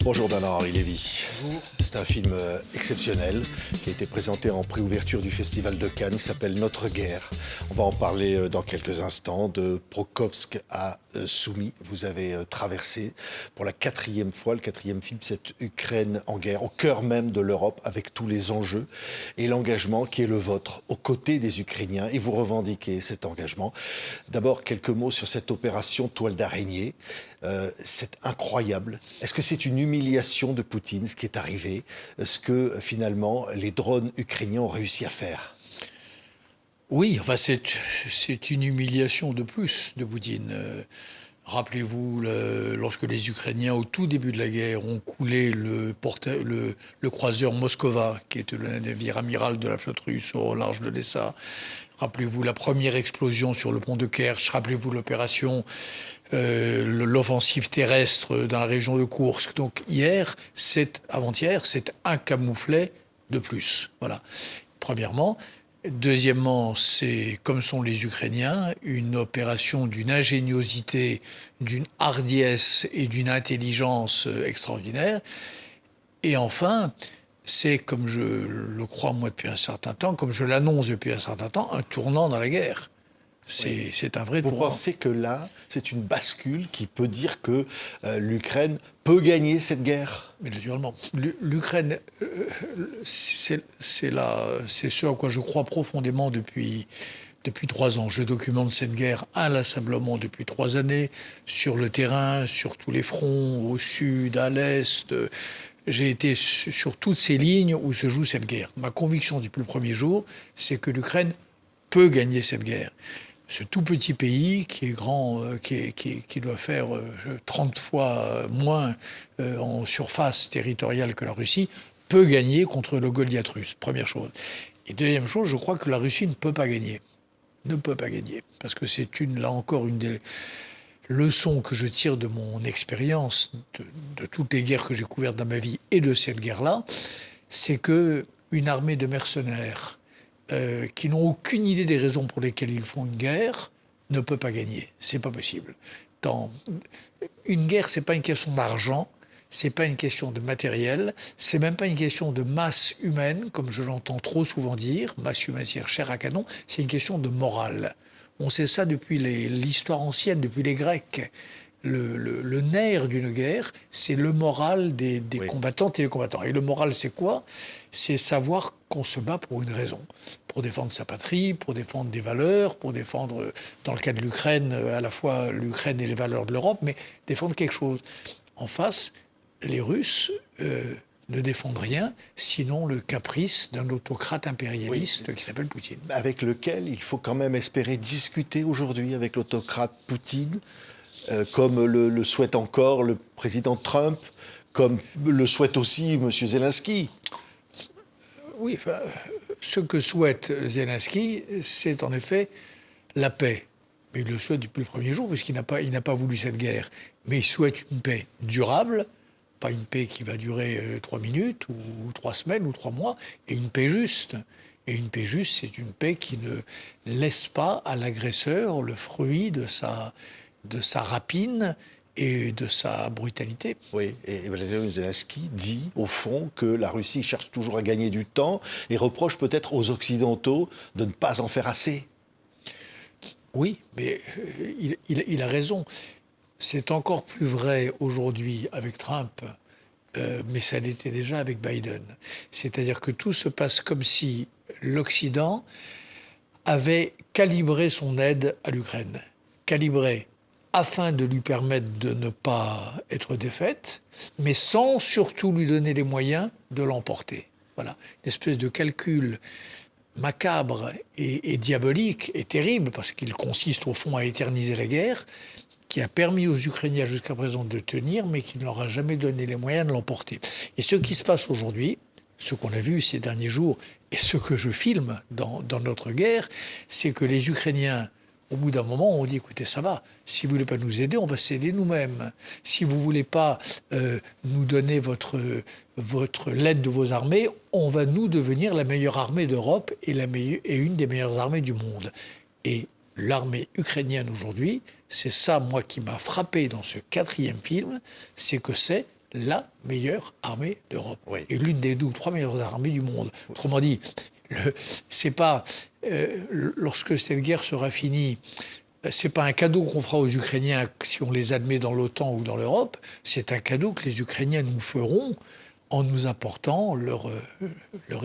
Bonjour Bernard-Henri Lévy. C'est un film exceptionnel qui a été présenté en préouverture du Festival de Cannes. Il s'appelle Notre guerre. On va en parler dans quelques instants. De Pokrovsk à Soumy, vous avez traversé pour la quatrième fois, le quatrième film, cette Ukraine en guerre, au cœur même de l'Europe, avec tous les enjeux et l'engagement qui est le vôtre, aux côtés des Ukrainiens. Et vous revendiquez cet engagement. D'abord, quelques mots sur cette opération Toile d'araignée. C'est incroyable. Est-ce que c'est une humiliation de Poutine, ce qui est arrivé, ce que finalement les drones ukrainiens ont réussi à faire? Oui, enfin c'est une humiliation de plus de Poutine. Rappelez-vous, lorsque les Ukrainiens, au tout début de la guerre, ont coulé le croiseur Moskova, qui était le navire amiral de la flotte russe au large de l'Odessa. Rappelez-vous la première explosion sur le pont de Kerch. Rappelez-vous l'opération, l'offensive terrestre dans la région de Koursk. Donc avant-hier, c'est un camouflet de plus. Voilà. Premièrement. Deuxièmement, c'est, comme sont les Ukrainiens, une opération d'une ingéniosité, d'une hardiesse et d'une intelligence extraordinaire. Et enfin, c'est, comme je le crois moi depuis un certain temps, comme je l'annonce depuis un certain temps, un tournant dans la guerre. C'est un vrai tournant. Vous pensez que là, c'est une bascule qui peut dire que l'Ukraine peut gagner cette guerre? Mais naturellement, l'Ukraine, c'est ce à quoi je crois profondément depuis 3 ans. Je documente cette guerre inlassablement depuis 3 années, sur le terrain, sur tous les fronts, au sud, à l'est. J'ai été sur toutes ces lignes où se joue cette guerre. Ma conviction depuis le premier jour, c'est que l'Ukraine peut gagner cette guerre. Ce tout petit pays qui est grand, qui doit faire 30 fois moins en surface territoriale que la Russie, peut gagner contre le Goliath russe, première chose. Et deuxième chose, je crois que la Russie ne peut pas gagner. Ne peut pas gagner. Parce que c'est là encore une des leçons que je tire de mon expérience, de toutes les guerres que j'ai couvertes dans ma vie et de cette guerre-là, c'est qu'une armée de mercenaires qui n'ont aucune idée des raisons pour lesquelles ils font une guerre, ne peut pas gagner. C'est pas possible. Une guerre, c'est pas une question d'argent, c'est pas une question de matériel, c'est même pas une question de masse humaine, comme je l'entends trop souvent dire, masse humaine, c'est-à-dire chair à canon, c'est une question de morale. On sait ça depuis l'histoire ancienne, depuis les Grecs. Le nerf d'une guerre, c'est le moral des combattantes et des combattants. Et le moral, c'est quoi? C'est savoir qu'on se bat pour une raison. Pour défendre sa patrie, pour défendre des valeurs, pour défendre, dans le cas de l'Ukraine, à la fois l'Ukraine et les valeurs de l'Europe, mais défendre quelque chose. En face, les Russes ne défendent rien, sinon le caprice d'un autocrate impérialiste qui s'appelle Poutine. Avec lequel il faut quand même espérer discuter aujourd'hui avec l'autocrate Poutine, comme le souhaite encore le président Trump, comme le souhaite aussi M. Zelensky. Oui, enfin, ce que souhaite Zelensky, c'est en effet la paix. Mais il le souhaite depuis le premier jour, puisqu'il n'a pas voulu cette guerre. Mais il souhaite une paix durable, pas une paix qui va durer 3 minutes, ou 3 semaines, ou 3 mois, et une paix juste. Et une paix juste, c'est une paix qui ne laisse pas à l'agresseur le fruit de sa rapine et de sa brutalité. Oui, et Vladimir Zelensky dit, au fond, que la Russie cherche toujours à gagner du temps et reproche peut-être aux Occidentaux de ne pas en faire assez. Oui, mais il a raison. C'est encore plus vrai aujourd'hui avec Trump, mais ça l'était déjà avec Biden. C'est-à-dire que tout se passe comme si l'Occident avait calibré son aide à l'Ukraine. Calibré afin de lui permettre de ne pas être défaite, mais sans surtout lui donner les moyens de l'emporter. Voilà, une espèce de calcul macabre et diabolique et terrible, parce qu'il consiste au fond à éterniser la guerre, qui a permis aux Ukrainiens jusqu'à présent de tenir, mais qui ne leur a jamais donné les moyens de l'emporter. Et ce qui se passe aujourd'hui, ce qu'on a vu ces derniers jours, et ce que je filme dans notre guerre, c'est que les Ukrainiens, au bout d'un moment, on dit, écoutez, ça va, si vous ne voulez pas nous aider, on va s'aider nous-mêmes. Si vous ne voulez pas nous donner l'aide de vos armées, on va nous devenir la meilleure armée d'Europe et une des meilleures armées du monde. Et l'armée ukrainienne aujourd'hui, c'est ça, moi, qui m'a frappé dans ce 4e film, c'est que c'est la meilleure armée d'Europe. Oui. Et l'une des 2 ou 3 meilleures armées du monde. Autrement dit, c'est pas... lorsque cette guerre sera finie, c'est pas un cadeau qu'on fera aux Ukrainiens si on les admet dans l'OTAN ou dans l'Europe, c'est un cadeau que les Ukrainiens nous feront en nous apportant leur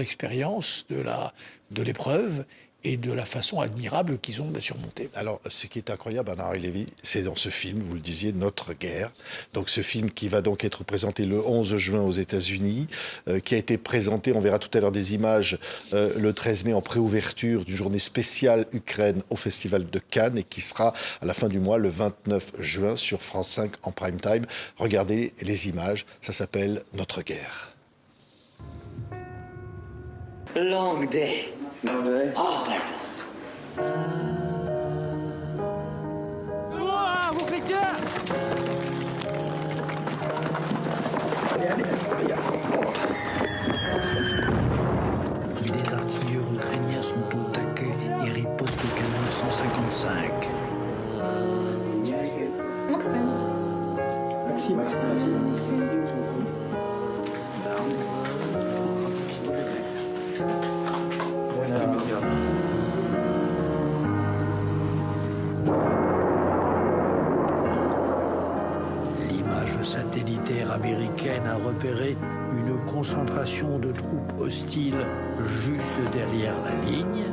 expérience de l'épreuve et de la façon admirable qu'ils ont de la surmonter. Alors, ce qui est incroyable, Bernard-Henri Lévy, c'est dans ce film, vous le disiez, Notre guerre. Donc, ce film qui va donc être présenté le 11 juin aux États-Unis, qui a été présenté, on verra tout à l'heure des images, le 13 mai en préouverture d'une journée spéciale Ukraine au Festival de Cannes et qui sera à la fin du mois, le 29 juin, sur France 5 en prime time. Regardez les images, ça s'appelle Notre guerre. Long day. Long day? Oh, Vous faites peur! Les artilleurs ukrainiens sont au taquet et ripostent au canon 155. Максим. L'image satellitaire américaine a repéré une concentration de troupes hostiles juste derrière la ligne.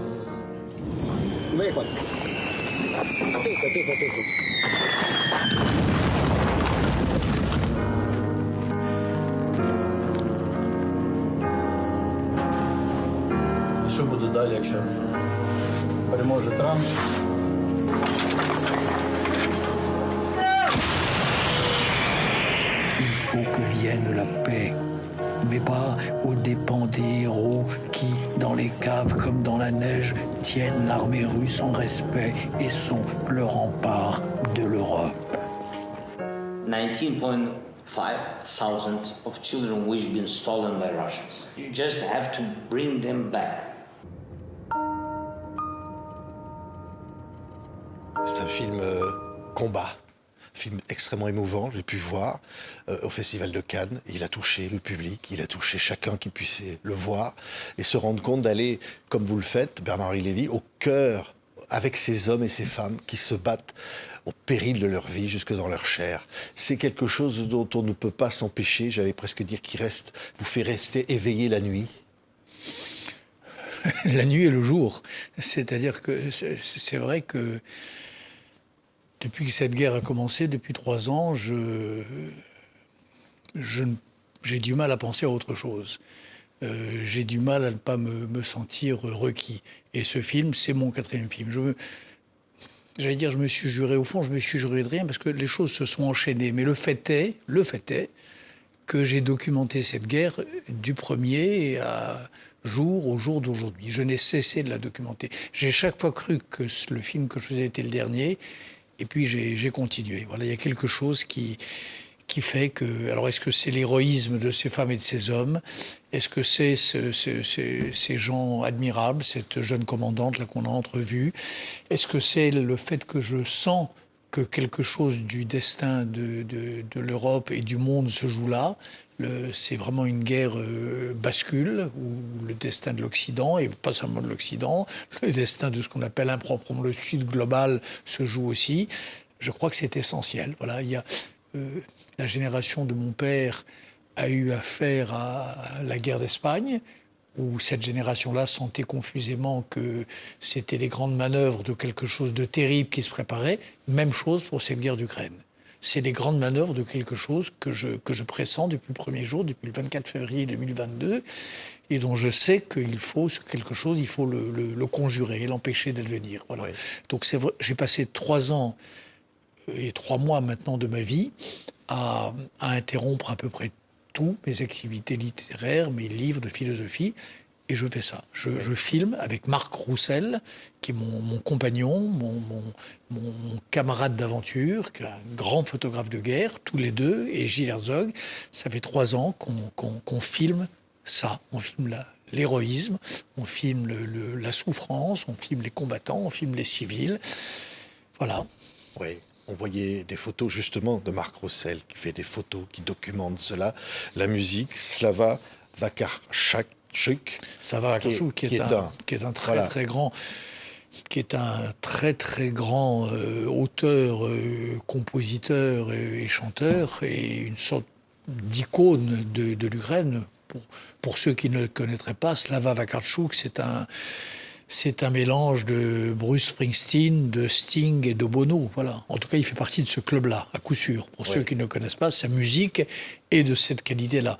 Що буде далі, якщо переможе Трамп? Il faut que vienne la paix, mais pas aux dépens des héros qui, dans les caves comme dans la neige, tiennent l'armée russe en respect et sont le rempart de l'Europe. 19,500 of children which have been stolen by Russians. You just have to bring them back. C'est un film combat. Film extrêmement émouvant, j'ai pu voir au Festival de Cannes. Il a touché le public, il a touché chacun qui puisse le voir et se rendre compte d'aller, comme vous le faites, Bernard-Henri Lévy, au cœur avec ces hommes et ces femmes qui se battent au péril de leur vie, jusque dans leur chair. C'est quelque chose dont on ne peut pas s'empêcher, j'allais presque dire, qui vous fait rester éveillé la nuit. La nuit et le jour. C'est-à-dire que c'est vrai que depuis que cette guerre a commencé, depuis 3 ans, j'ai du mal à penser à autre chose. J'ai du mal à ne pas me sentir requis. Et ce film, c'est mon 4e film. J'allais dire, je me suis juré, au fond, je me suis juré de rien parce que les choses se sont enchaînées. Mais le fait est que j'ai documenté cette guerre du premier jour au jour d'aujourd'hui. Je n'ai cessé de la documenter. J'ai chaque fois cru que le film que je faisais était le dernier. Et puis j'ai continué. Voilà, il y a quelque chose qui fait que... Alors, est-ce que c'est l'héroïsme de ces femmes et de ces hommes? Est-ce que c'est ces gens admirables, cette jeune commandante là qu'on a entrevue? Est-ce que c'est le fait que je sens que quelque chose du destin de l'Europe et du monde se joue là? C'est vraiment une guerre bascule, où le destin de l'Occident, et pas seulement de l'Occident, le destin de ce qu'on appelle improprement le Sud global se joue aussi. Je crois que c'est essentiel. Voilà, il y a, la génération de mon père a eu affaire à la guerre d'Espagne, où cette génération-là sentait confusément que c'était les grandes manœuvres de quelque chose de terrible qui se préparait. Même chose pour cette guerre d'Ukraine. C'est les grandes manœuvres de quelque chose que je pressens depuis le premier jour, depuis le 24 février 2022, et dont je sais qu'il faut quelque chose, il faut le conjurer, l'empêcher d'advenir. Voilà. Oui. Donc c'est vrai, j'ai passé 3 ans et 3 mois maintenant de ma vie à interrompre à peu près tout, mes activités littéraires, mes livres de philosophie, et je fais ça. Je filme avec Marc Roussel, qui est mon compagnon, mon camarade d'aventure, qui est un grand photographe de guerre, tous les deux, et Gilles Herzog. Ça fait 3 ans qu'on filme ça. On filme l'héroïsme, on filme la souffrance, on filme les combattants, on filme les civils. Voilà. Oui. on voyait des photos justement de Marc Roussel qui fait des photos, qui documentent cela. La musique, Slava Vakarchuk. Slava Vakarchuk, qui est un très grand... qui est un très grand auteur, compositeur et chanteur, et une sorte d'icône de l'Ukraine. Pour ceux qui ne le connaîtraient pas, Slava Vakarchuk, c'est un mélange de Bruce Springsteen, de Sting et de Bono. Voilà. En tout cas, il fait partie de ce club-là, à coup sûr. Pour ceux qui ne le connaissent pas, sa musique est de cette qualité-là.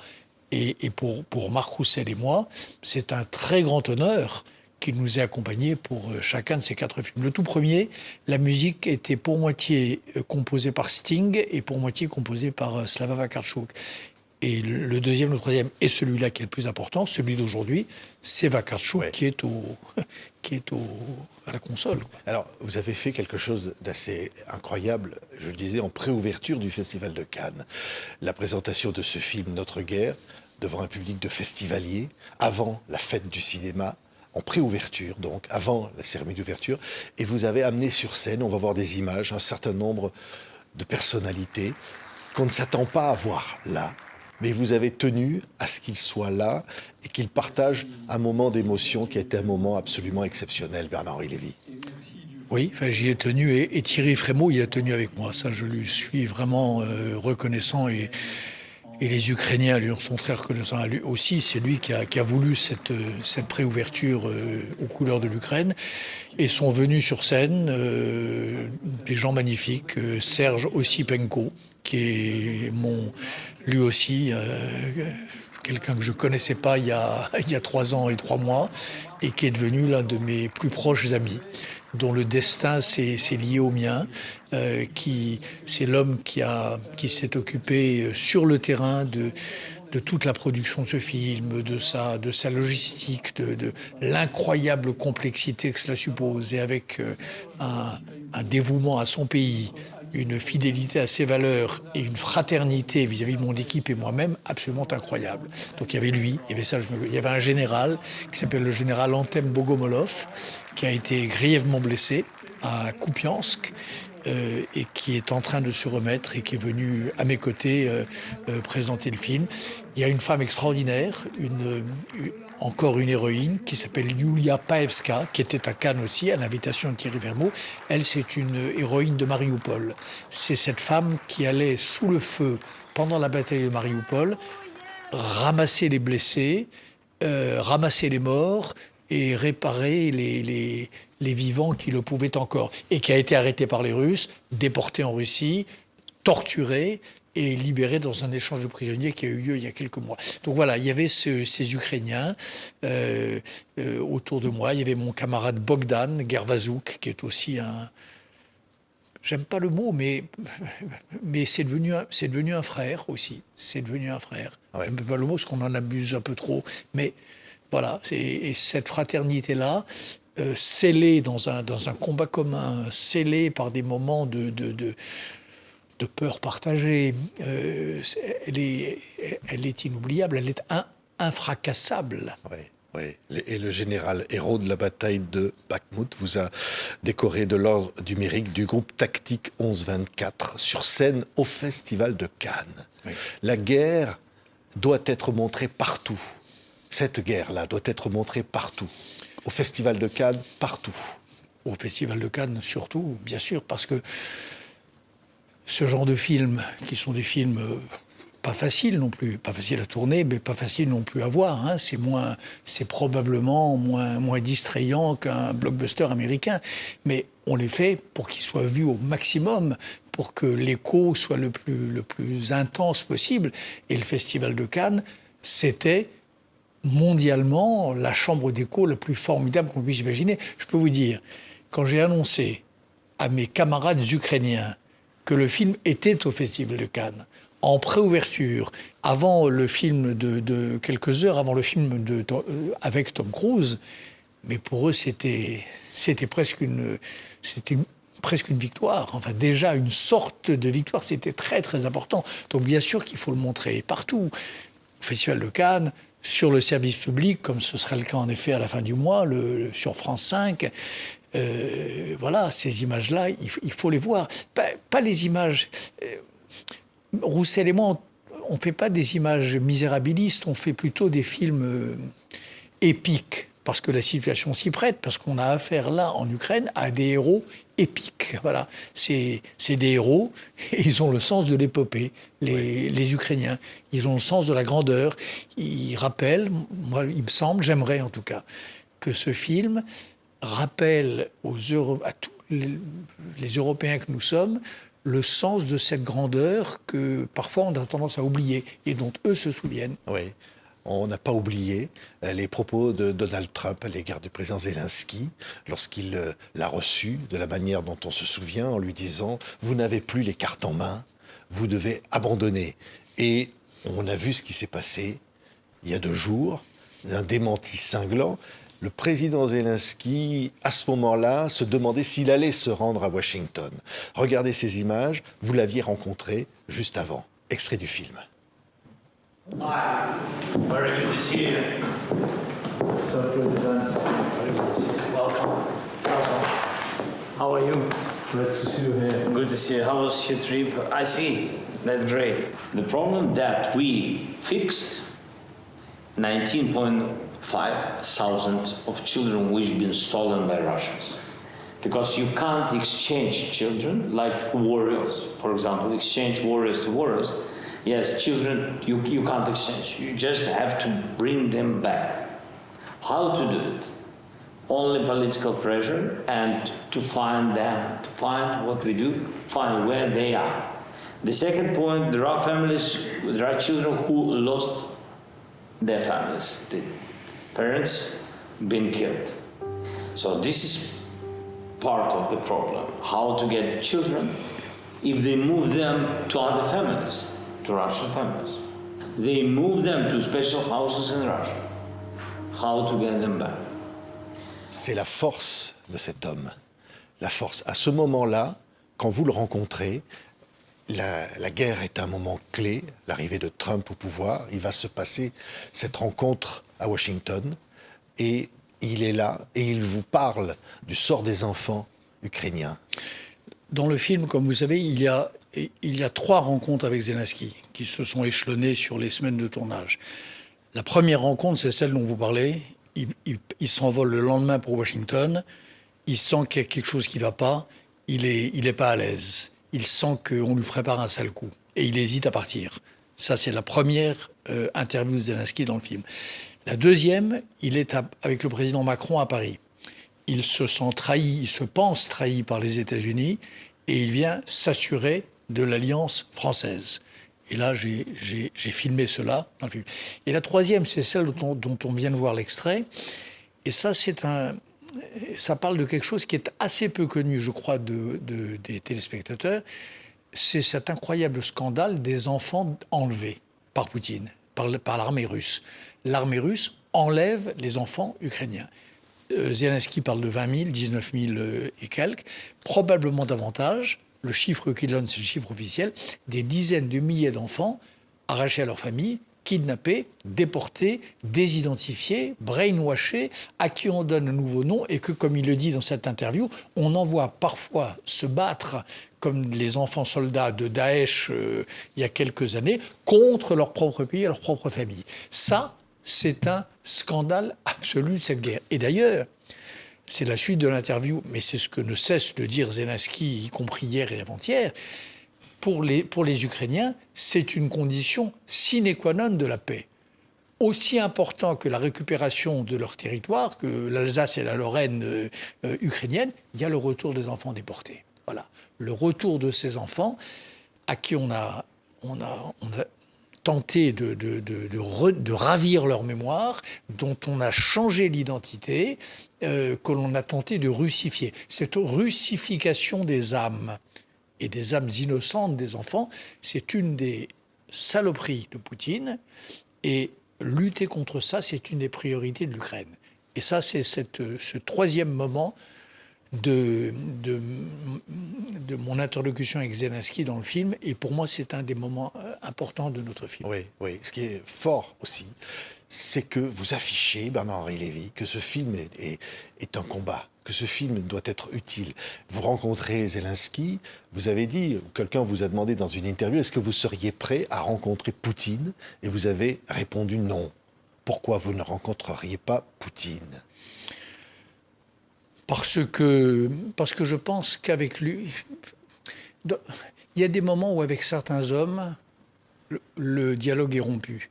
Et pour Marc Roussel et moi, c'est un très grand honneur qui nous ait accompagnés pour chacun de ces 4 films. Le tout premier, la musique était pour moitié composée par Sting et pour moitié composée par Slava Vakarchuk. Et le deuxième, le troisième, et celui-là qui est le plus important, celui d'aujourd'hui, c'est Vakarchuk qui est à la console. Alors, vous avez fait quelque chose d'assez incroyable, je le disais, en préouverture du Festival de Cannes. La présentation de ce film, Notre guerre, devant un public de festivaliers, avant la fête du cinéma, en préouverture, donc, avant la cérémonie d'ouverture. Et vous avez amené sur scène, on va voir des images, un certain nombre de personnalités qu'on ne s'attend pas à voir là. Mais vous avez tenu à ce qu'ils soient là et qu'ils partagent un moment d'émotion qui a été un moment absolument exceptionnel, Bernard-Henri Lévy. Oui, enfin, j'y ai tenu et Thierry Frémaux y a tenu avec moi. Ça, je lui suis vraiment reconnaissant et les Ukrainiens lui en sont très reconnaissants à lui aussi. C'est lui qui a voulu cette préouverture aux couleurs de l'Ukraine. Et sont venus sur scène des gens magnifiques. Serge Osipenko, qui est lui aussi quelqu'un que je connaissais pas il y a 3 ans et 3 mois et qui est devenu l'un de mes plus proches amis, dont le destin s'est lié au mien, c'est l'homme qui s'est occupé sur le terrain de toute la production de ce film, de sa logistique, de l'incroyable complexité que cela suppose, et avec un dévouement à son pays, une fidélité à ses valeurs et une fraternité vis-à-vis de mon équipe et moi-même absolument incroyable. Donc il y avait lui, il y avait un général qui s'appelle le général Antem Bogomolov, qui a été grièvement blessé à Kupiansk, et qui est en train de se remettre et qui est venu à mes côtés présenter le film. Il y a une femme extraordinaire, encore une héroïne, qui s'appelle Yulia Paevska, qui était à Cannes aussi, à l'invitation de Thierry Frémaux. Elle, c'est une héroïne de Marioupol. C'est cette femme qui allait sous le feu pendant la bataille de Marioupol, ramasser les blessés, ramasser les morts, et réparer les vivants qui le pouvaient encore, et qui a été arrêté par les Russes, déporté en Russie, torturé et libéré dans un échange de prisonniers qui a eu lieu il y a quelques mois. Donc voilà, il y avait ces Ukrainiens autour de moi. Il y avait mon camarade Bogdan Gervazuk, qui est aussi un... J'aime pas le mot, mais c'est devenu un frère aussi. C'est devenu un frère. Ouais. J'aime pas le mot parce qu'on en abuse un peu trop, mais... Voilà, et cette fraternité-là, scellée dans un combat commun, scellée par des moments de peur partagée, elle est inoubliable, elle est infracassable. Oui. Oui. Et le général héros de la bataille de Bakhmout vous a décoré de l'ordre du mérite du groupe tactique 1124 sur scène au Festival de Cannes. Oui. La guerre doit être montrée partout. Cette guerre-là doit être montrée partout. Au Festival de Cannes, partout. Au Festival de Cannes, surtout, bien sûr, parce que ce genre de films, qui sont des films pas faciles non plus, pas faciles à tourner, mais pas faciles non plus à voir, hein. C'est probablement moins distrayant qu'un blockbuster américain. Mais on les fait pour qu'ils soient vus au maximum, pour que l'écho soit le plus intense possible. Et le Festival de Cannes, c'était... mondialement, la chambre d'écho la plus formidable qu'on puisse imaginer. Je peux vous dire, quand j'ai annoncé à mes camarades ukrainiens que le film était au Festival de Cannes, en préouverture, avant le film de quelques heures avant le film avec Tom Cruise, mais pour eux, c'était presque une victoire. Enfin, déjà, une sorte de victoire. C'était très, très important. Donc, bien sûr qu'il faut le montrer partout. Au Festival de Cannes, sur le service public, comme ce sera le cas en effet à la fin du mois, sur France 5, voilà, ces images-là, il faut les voir. pas les images. Roussel et moi, on ne fait pas des images misérabilistes, on fait plutôt des films épiques, parce que la situation s'y prête, parce qu'on a affaire là, en Ukraine, à des héros épiques. Voilà. C'est des héros, et ils ont le sens de l'épopée, les Ukrainiens. Ils ont le sens de la grandeur. Ils rappellent, moi, il me semble, j'aimerais en tout cas, que ce film rappelle à tous les Européens que nous sommes, le sens de cette grandeur que parfois on a tendance à oublier et dont eux se souviennent. Oui, on n'a pas oublié les propos de Donald Trump à l'égard du président Zelensky lorsqu'il l'a reçu, de la manière dont on se souvient, en lui disant « Vous n'avez plus les cartes en main, vous devez abandonner ». Et on a vu ce qui s'est passé il y a 2 jours, un démenti cinglant. Le président Zelensky, à ce moment-là, se demandait s'il allait se rendre à Washington. Regardez ces images, vous l'aviez rencontré juste avant. Extrait du film. Hi, very good to see you. Sir President, Welcome. How are you? glad to see you here. Good to see you. How was your trip? I see. That's great. The problem that we fixed, 19,500 of children which been stolen by Russians. Because you can't exchange children like warriors, for example, exchange warriors to warriors. Yes, children, you can't exchange. You just have to bring them back. How to do it? Only political pressure and to find them, to find what we do, find where they are. The second point, there are families, there are children who lost their families. The parents been killed. So this is part of the problem. How to get children if they move them to other families, to Russian families. They move them to special houses in Russia. How to get them back? C'est la force de cet homme. La force. À ce moment-là, quand vous le rencontrez, la guerre est un moment clé, l'arrivée de Trump au pouvoir. Il va se passer cette rencontre à Washington et il est là et il vous parle du sort des enfants ukrainiens. Dans le film, comme vous savez, il y a 3 rencontres avec Zelensky qui se sont échelonnées sur les semaines de tournage. La première rencontre, c'est celle dont vous parlez. Il s'envole le lendemain pour Washington. Il sent qu'il y a quelque chose qui ne va pas. Il est pas à l'aise. Il sent qu'on lui prépare un sale coup. Et il hésite à partir. Ça, c'est la première interview de Zelensky dans le film. La deuxième, il est avec le président Macron à Paris. Il se sent trahi, il se pense trahi par les États-Unis et il vient s'assurer de l'alliance française. Et là, j'ai filmé cela dans le film. Et la troisième, c'est celle dont on vient de voir l'extrait. Et ça, ça parle de quelque chose qui est assez peu connu, je crois, des téléspectateurs. C'est cet incroyable scandale des enfants enlevés par Poutine, par l'armée russe. L'armée russe enlève les enfants ukrainiens. Zelensky parle de 20 000, 19 000 et quelques, probablement davantage. Le chiffre qu'il donne, c'est le chiffre officiel. Des dizaines de milliers d'enfants arrachés à leur famille, kidnappés, déportés, désidentifiés, brainwashés, à qui on donne un nouveau nom et que, comme il le dit dans cette interview, on envoie parfois se battre comme les enfants soldats de Daesh il y a quelques années contre leur propre pays et leur propre famille. Ça, c'est un scandale absolu, cette guerre. Et d'ailleurs, c'est la suite de l'interview, mais c'est ce que ne cesse de dire Zelensky, y compris hier et avant-hier. Pour les Ukrainiens, c'est une condition sine qua non de la paix. Aussi important que la récupération de leur territoire, que l'Alsace et la Lorraine ukrainiennes, il y a le retour des enfants déportés. Voilà, le retour de ces enfants à qui on a tenté de ravir leur mémoire, dont on a changé l'identité, que l'on a tenté de russifier. Cette russification des âmes et des âmes innocentes des enfants, c'est une des saloperies de Poutine. Et lutter contre ça, c'est une des priorités de l'Ukraine. Et ça, c'est ce troisième moment de, de, de mon interlocution avec Zelensky dans le film. Et pour moi, c'est un des moments importants de notre film. Oui, oui. Ce qui est fort aussi, c'est que vous affichez, Bernard-Henri Lévy, que ce film est un combat, que ce film doit être utile. Vous rencontrez Zelensky, vous avez dit, quelqu'un vous a demandé dans une interview, est-ce que vous seriez prêt à rencontrer Poutine? Et vous avez répondu non. Pourquoi vous ne rencontreriez pas Poutine? Parce que je pense qu'avec lui, il y a des moments où avec certains hommes, le dialogue est rompu.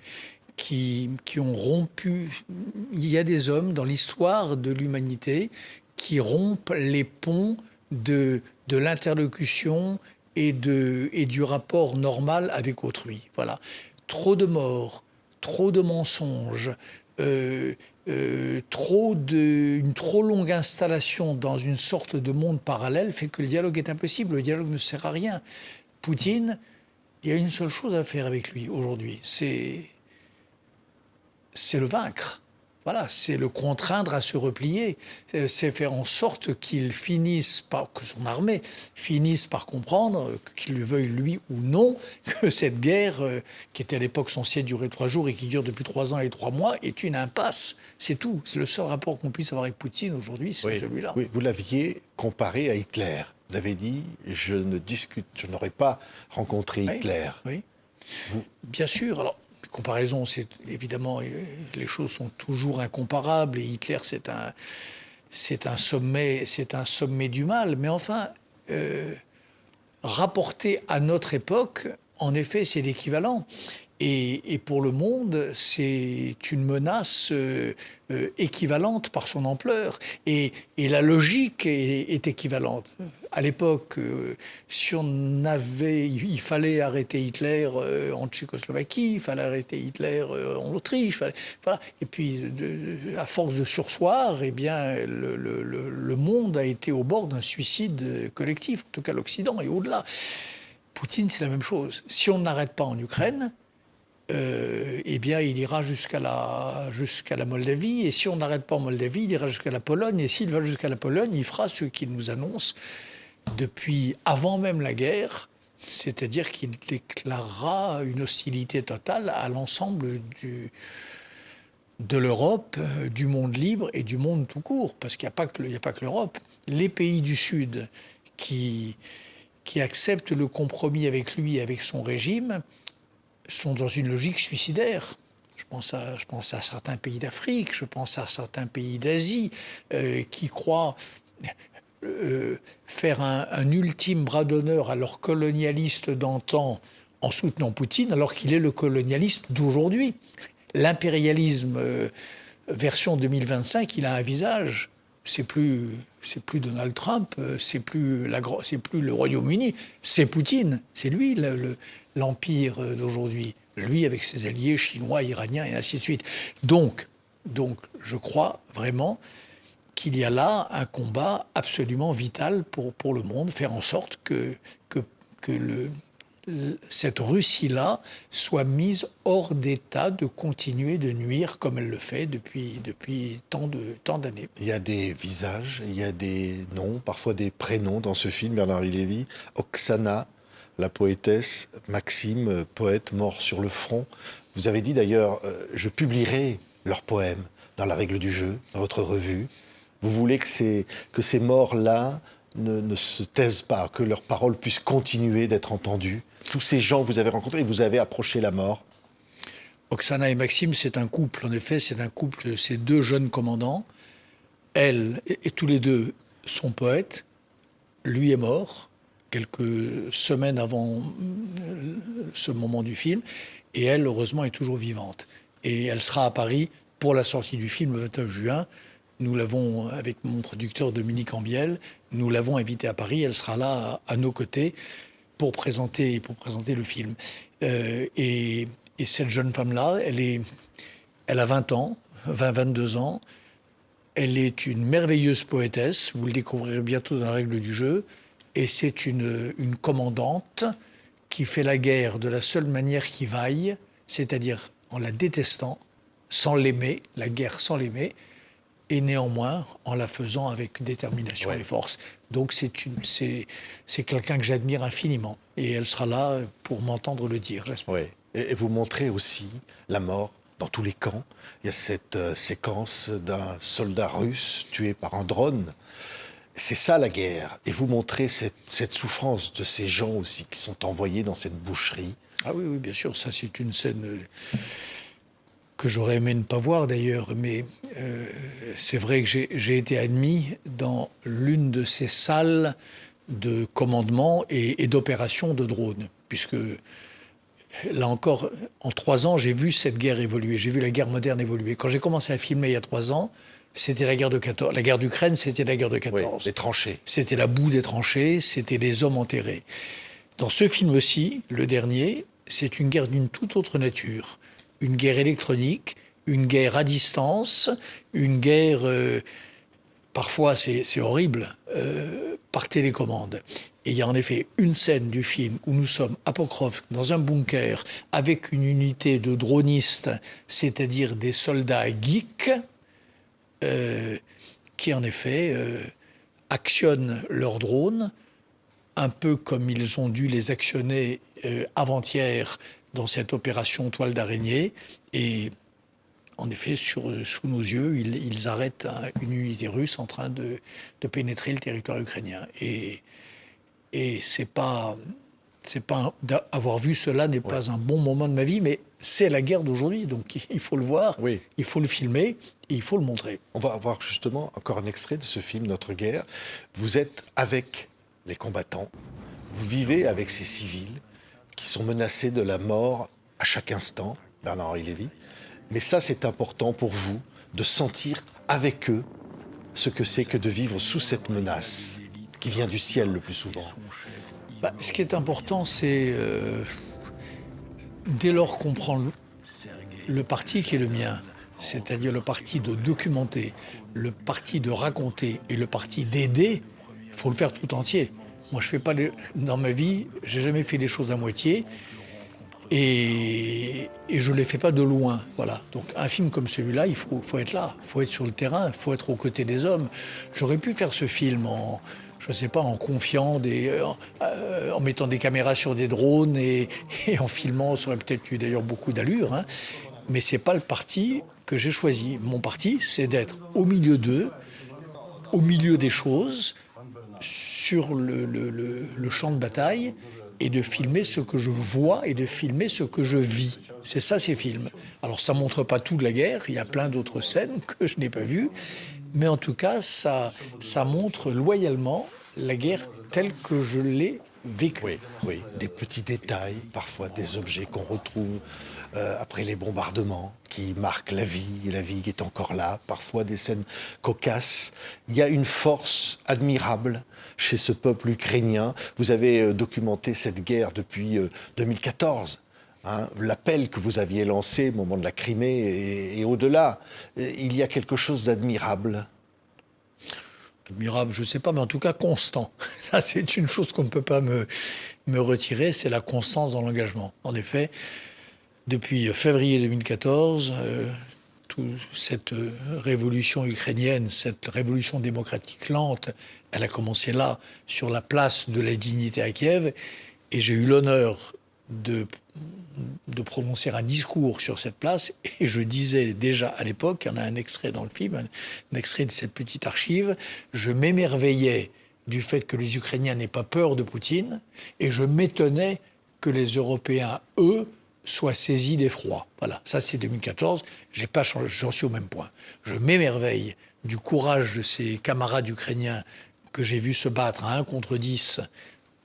Qui ont rompu. Il y a des hommes dans l'histoire de l'humanité qui rompent les ponts de l'interlocution et du rapport normal avec autrui. Voilà. Trop de morts, trop de mensonges, une trop longue installation dans une sorte de monde parallèle fait que le dialogue est impossible. Le dialogue ne sert à rien. Poutine, il y a une seule chose à faire avec lui aujourd'hui, c'est le vaincre. Voilà, c'est le contraindre à se replier. C'est faire en sorte qu'il finisse par, que son armée finisse par comprendre, qu'il le veuille lui ou non, que cette guerre, qui était à l'époque censée durer 3 jours et qui dure depuis 3 ans et 3 mois, est une impasse. C'est tout. C'est le seul rapport qu'on puisse avoir avec Poutine aujourd'hui, c'est celui-là. Oui, vous l'aviez comparé à Hitler. Vous avez dit, je n'aurais pas rencontré Hitler. Oui. Bien sûr. Alors, comparaison, c'est évidemment, les choses sont toujours incomparables et Hitler, c'est un sommet du mal. Mais enfin, rapporté à notre époque, en effet, c'est l'équivalent. Et pour le monde, c'est une menace équivalente par son ampleur. Et la logique est équivalente. À l'époque, il fallait arrêter Hitler en Tchécoslovaquie, il fallait arrêter Hitler en Autriche. Voilà. Et puis, à force de surseoir, eh bien, le monde a été au bord d'un suicide collectif, en tout cas l'Occident et au-delà. Poutine, c'est la même chose. Si on n'arrête pas en Ukraine, eh bien, il ira jusqu'à la Moldavie. Et si on n'arrête pas en Moldavie, il ira jusqu'à la Pologne. Et s'il va jusqu'à la Pologne, il fera ce qu'il nous annonce depuis avant même la guerre, c'est-à-dire qu'il déclarera une hostilité totale à l'ensemble de l'Europe, du monde libre et du monde tout court. Parce qu'il n'y a pas que l'Europe. Les pays du Sud qui acceptent le compromis avec lui et avec son régime sont dans une logique suicidaire. Je pense à certains pays d'Afrique, je pense à certains pays d'Asie qui croient faire un ultime bras d'honneur à leurs colonialistes d'antan en soutenant Poutine, alors qu'il est le colonialisme d'aujourd'hui. L'impérialisme version 2025, il a un visage. C'est plus Donald Trump, c'est plus le Royaume-Uni, c'est Poutine, c'est lui l'empire d'aujourd'hui, lui avec ses alliés chinois, iraniens et ainsi de suite. Donc je crois vraiment qu'il y a là un combat absolument vital pour le monde, faire en sorte que cette Russie-là soit mise hors d'état de continuer de nuire comme elle le fait depuis tant d'années. Il y a des visages, il y a des noms, parfois des prénoms dans ce film, Bernard-Henri Lévy. Oksana, la poétesse, Maxime, poète mort sur le front. Vous avez dit d'ailleurs, je publierai leurs poèmes dans la règle du jeu, dans votre revue. Vous voulez que ces morts-là ne se taisent pas, que leurs paroles puissent continuer d'être entendues. Tous ces gens que vous avez rencontrés, vous avez approché la mort. Oksana et Maxime, c'est un couple. En effet, c'est un couple, ces 2 jeunes commandants. Elle et tous les 2 sont poètes. Lui est mort quelques semaines avant ce moment du film. Et elle, heureusement, est toujours vivante. Et elle sera à Paris pour la sortie du film le 29 juin. Nous l'avons, avec mon producteur Dominique Ambiel, nous l'avons invitée à Paris. Elle sera là à nos côtés pour présenter le film. Et cette jeune femme-là, elle a 22 ans. Elle est une merveilleuse poétesse. Vous le découvrirez bientôt dans la règle du jeu. Et c'est une commandante qui fait la guerre de la seule manière qui vaille, c'est-à-dire en la détestant, sans l'aimer, la guerre sans l'aimer, et néanmoins en la faisant avec détermination et force. Donc c'est quelqu'un que j'admire infiniment. Et elle sera là pour m'entendre le dire, j'espère. Oui. Et vous montrez aussi la mort dans tous les camps. Il y a cette séquence d'un soldat russe tué par un drone. C'est ça la guerre. Et vous montrez cette souffrance de ces gens aussi qui sont envoyés dans cette boucherie. Ah oui, oui, bien sûr. Ça, c'est une scène que j'aurais aimé ne pas voir d'ailleurs. Mais c'est vrai que j'ai été admis dans l'une de ces salles de commandement et d'opération de drones. Puisque, là encore, en 3 ans, j'ai vu cette guerre évoluer. J'ai vu la guerre moderne évoluer. Quand j'ai commencé à filmer il y a 3 ans, c'était la guerre de 14. La guerre d'Ukraine, c'était la guerre de 14. Oui, les tranchées. C'était la boue des tranchées, c'était les hommes enterrés. Dans ce film aussi, le dernier, c'est une guerre d'une toute autre nature. Une guerre électronique, une guerre à distance, une guerre, parfois c'est horrible, par télécommande. Et il y a en effet une scène du film où nous sommes à Pokrovsk, dans un bunker, avec une unité de dronistes, c'est-à-dire des soldats geeks, qui en effet actionnent leurs drones, un peu comme ils ont dû les actionner avant-hier dans cette opération toile d'araignée. Et en effet, sous nos yeux, ils arrêtent une unité russe en train de pénétrer le territoire ukrainien. Et avoir vu cela n'est pas un bon moment de ma vie, mais c'est la guerre d'aujourd'hui, donc il faut le voir, il faut le filmer, et il faut le montrer. On va avoir justement encore un extrait de ce film, Notre guerre. Vous êtes avec les combattants, vous vivez avec ces civils qui sont menacés de la mort à chaque instant, Bernard-Henri Lévy. Mais ça, c'est important pour vous, de sentir avec eux ce que c'est que de vivre sous cette menace qui vient du ciel le plus souvent. Ce qui est important, c'est dès lors qu'on prend le parti qui est le mien, c'est-à-dire le parti de documenter, le parti de raconter et le parti d'aider, il faut le faire tout entier. Moi, je fais pas dans ma vie, j'ai jamais fait les choses à moitié et je les fais pas de loin. Voilà. Donc un film comme celui-là, il faut être là, il faut être sur le terrain, il faut être aux côtés des hommes. J'aurais pu faire ce film en confiant en mettant des caméras sur des drones et en filmant, ça aurait peut-être eu d'ailleurs beaucoup d'allure, hein. Mais c'est pas le parti que j'ai choisi. Mon parti, c'est d'être au milieu d'eux, au milieu des choses, sur le champ de bataille, et de filmer ce que je vois et de filmer ce que je vis. C'est ça, ces films. Alors, ça montre pas toute la guerre, il y a plein d'autres scènes que je n'ai pas vues, mais en tout cas, ça montre loyalement la guerre telle que je l'ai vécue. Oui, des petits détails, parfois des objets qu'on retrouve après les bombardements, qui marquent la vie qui est encore là, parfois des scènes cocasses. Il y a une force admirable chez ce peuple ukrainien. Vous avez documenté cette guerre depuis 2014. Hein, l'appel que vous aviez lancé au moment de la Crimée et au-delà, il y a quelque chose d'admirable. Admirable, je ne sais pas, mais en tout cas constant. Ça, c'est une chose qu'on ne peut pas me retirer, c'est la constance dans l'engagement. En effet, depuis février 2014, toute cette révolution ukrainienne, cette révolution démocratique lente, elle a commencé là, sur la place de la Dignité à Kiev, et j'ai eu l'honneur de prononcer un discours sur cette place, et je disais déjà à l'époque, il y en a un extrait dans le film, un extrait de cette petite archive, je m'émerveillais du fait que les Ukrainiens n'aient pas peur de Poutine, et je m'étonnais que les Européens, eux, soient saisis d'effroi. Voilà, ça c'est 2014, j'ai pas changé, j'en suis au même point. Je m'émerveille du courage de ces camarades ukrainiens que j'ai vus se battre à 1 contre 10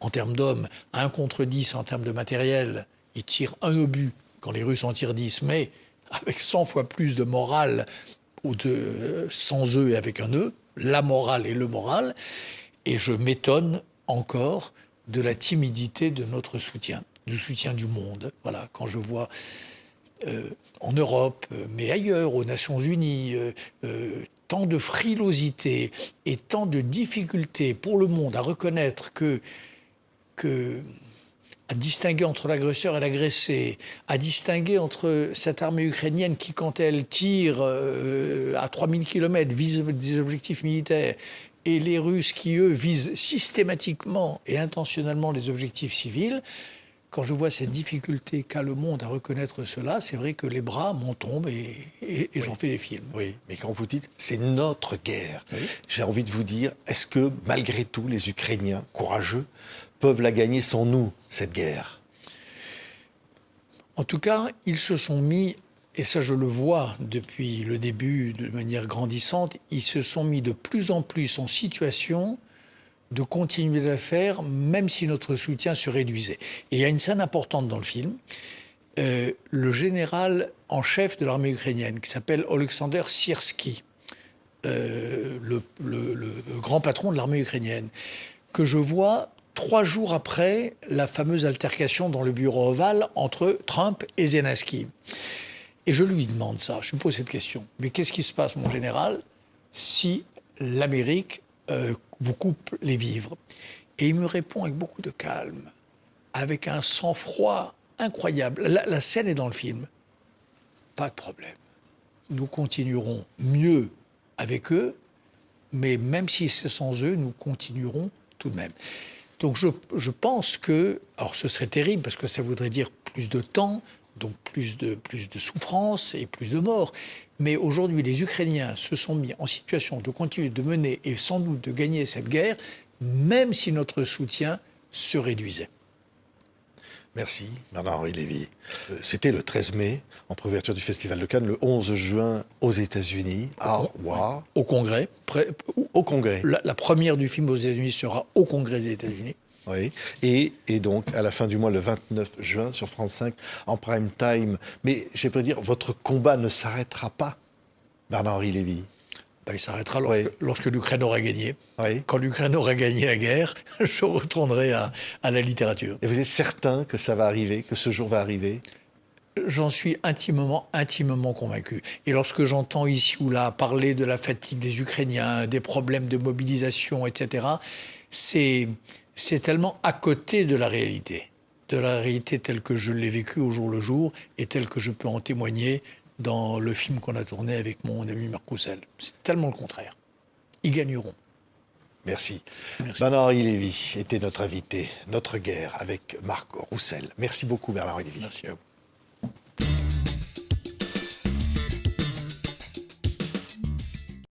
en termes d'hommes, à 1 contre 10 en termes de matériel. Ils tirent un obus quand les Russes en tirent 10, mais avec 100 fois plus de morale, ou sans eux et avec un eux, la morale et le moral. Et je m'étonne encore de la timidité de notre soutien, du soutien du monde. Voilà, quand je vois en Europe, mais ailleurs, aux Nations Unies, tant de frilosité et tant de difficultés pour le monde à reconnaître que à distinguer entre l'agresseur et l'agressé, à distinguer entre cette armée ukrainienne qui, quand elle tire à 3000 km, vise des objectifs militaires, et les Russes qui, eux, visent systématiquement et intentionnellement les objectifs civils. Quand je vois cette difficulté qu'a le monde à reconnaître cela, c'est vrai que les bras m'en tombent et j'en fais des films. Oui, mais quand vous dites c'est notre guerre, Oui. j'ai envie de vous dire, est-ce que malgré tout les Ukrainiens courageux peuvent la gagner sans nous, cette guerre? En tout cas, ils se sont mis, et ça je le vois depuis le début de manière grandissante, ils se sont mis de plus en plus en situation de continuer à faire, même si notre soutien se réduisait. Et il y a une scène importante dans le film. Le général en chef de l'armée ukrainienne, qui s'appelle Oleksandr Syrski, le grand patron de l'armée ukrainienne, que je vois 3 jours après la fameuse altercation dans le bureau ovale entre Trump et Zelensky. Et je lui demande ça, je lui pose cette question. Mais qu'est-ce qui se passe, mon général, si l'Amérique vous coupe les vivres? Et il me répond avec beaucoup de calme, avec un sang-froid incroyable. La scène est dans le film. Pas de problème. Nous continuerons mieux avec eux, mais même si c'est sans eux, nous continuerons tout de même. Donc je pense que, alors ce serait terrible parce que ça voudrait dire plus de temps, donc plus de souffrance et plus de morts. Mais aujourd'hui, les Ukrainiens se sont mis en situation de continuer de mener et sans doute de gagner cette guerre, même si notre soutien se réduisait. Merci, Bernard-Henri Lévy. C'était le 13 mai, en préouverture du Festival de Cannes, le 11 juin aux États-Unis, à Ottawa, Au Congrès. au Congrès. La première du film aux États-Unis sera au Congrès des États-Unis. Oui. Et donc, à la fin du mois, le 29 juin, sur France 5, en prime time. Mais, je vais pas dire, votre combat ne s'arrêtera pas, Bernard-Henri Lévy. Ben, il s'arrêtera Oui. lorsque l'Ukraine aura gagné. Oui. Quand l'Ukraine aura gagné la guerre, je retournerai à la littérature. Et vous êtes certain que ça va arriver, que ce jour va arriver? J'en suis intimement convaincu. Et lorsque j'entends ici ou là parler de la fatigue des Ukrainiens, des problèmes de mobilisation, etc., c'est tellement à côté de la réalité telle que je l'ai vécue au jour le jour et telle que je peux en témoigner dans le film qu'on a tourné avec mon ami Marc Roussel. C'est tellement le contraire. Ils gagneront. Merci. Merci. Bernard-Henri Lévy était notre invité, Notre guerre, avec Marc Roussel. Merci beaucoup, Bernard-Henri Lévy. Merci à vous.